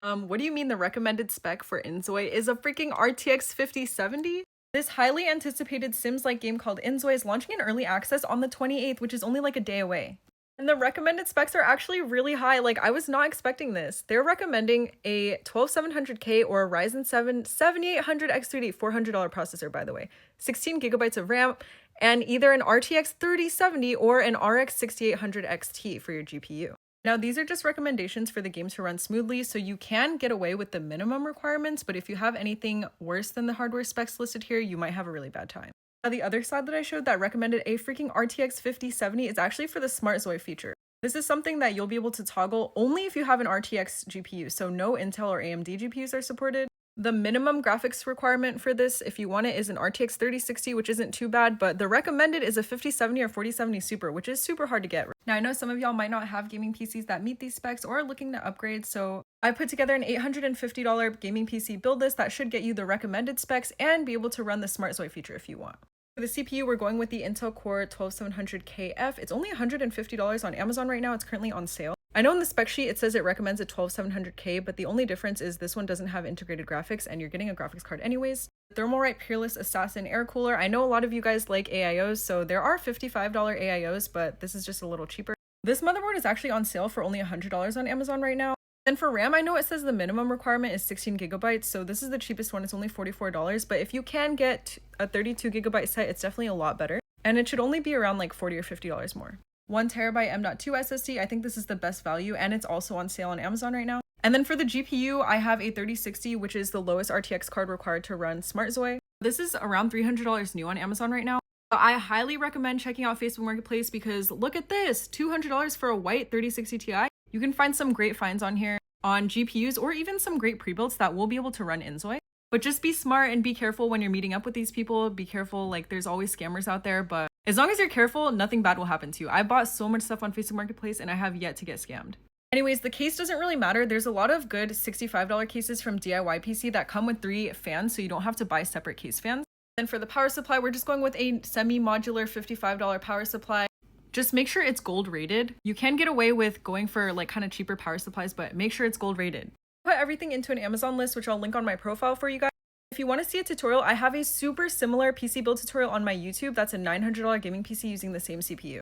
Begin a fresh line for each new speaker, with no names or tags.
What do you mean the recommended spec for inzoi is a freaking RTX 5070? This highly anticipated Sims-like game called Inzoi is launching in early access on the 28th, which is only like a day away. And the recommended specs are actually really high. Like, I was not expecting this. They're recommending a 12700K or a Ryzen 7 7800X3D $400 processor, by the way, 16 gigabytes of RAM, and either an RTX 3070 or an RX 6800 XT for your GPU. Now, these are just recommendations for the game to run smoothly, so you can get away with the minimum requirements, but if you have anything worse than the hardware specs listed here, you might have a really bad time. Now, the other side that I showed that recommended a freaking RTX 5070 is actually for the Smart Zoi feature. This is something that you'll be able to toggle only if you have an RTX GPU, so no Intel or AMD GPUs are supported. The minimum graphics requirement for this, if you want it, is an RTX 3060, which isn't too bad, but the recommended is a 5070 or 4070 Super, which is super hard to get. Now, I know some of y'all might not have gaming PCs that meet these specs or are looking to upgrade, so I put together an $850 gaming PC build list that should get you the recommended specs and be able to run the Smart Zoi feature if you want. For the CPU, we're going with the Intel Core 12700KF. It's only $150 on Amazon right now. It's currently on sale. I know in the spec sheet it says it recommends a 12700K, but the only difference is this one doesn't have integrated graphics and you're getting a graphics card anyways. Thermalright Peerless Assassin air cooler. I know a lot of you guys like AIOs, so there are $55 AIOs, but this is just a little cheaper. This motherboard is actually on sale for only $100 on Amazon right now. And for RAM, I know it says the minimum requirement is 16 gigabytes, so this is the cheapest one. It's only $44, but if you can get a 32 gigabyte set, it's definitely a lot better. And it should only be around like $40 or $50 more. 1 terabyte M.2 SSD, I think this is the best value, and it's also on sale on Amazon right now. And then for the GPU, I have a 3060, which is the lowest RTX card required to run Smart Zoi. This is around $300 new on Amazon right now. I highly recommend checking out Facebook Marketplace because look at this, $200 for a white 3060 Ti. You can find some great finds on here on GPUs or even some great pre-builds that will be able to run Inzoi. But just be smart and be careful when you're meeting up with these people. Be careful, like there's always scammers out there, but as long as you're careful, nothing bad will happen to you. I bought so much stuff on Facebook Marketplace and I have yet to get scammed. Anyways, the case doesn't really matter. There's a lot of good $65 cases from DIY PC that come with 3 fans, so you don't have to buy separate case fans. Then for the power supply, we're just going with a semi-modular $55 power supply. Just make sure it's gold rated. You can get away with going for like kind of cheaper power supplies, but make sure it's gold rated. Put everything into an Amazon list, which I'll link on my profile for you guys. If you want to see a tutorial, I have a super similar PC build tutorial on my YouTube. That's a $900 gaming PC using the same CPU.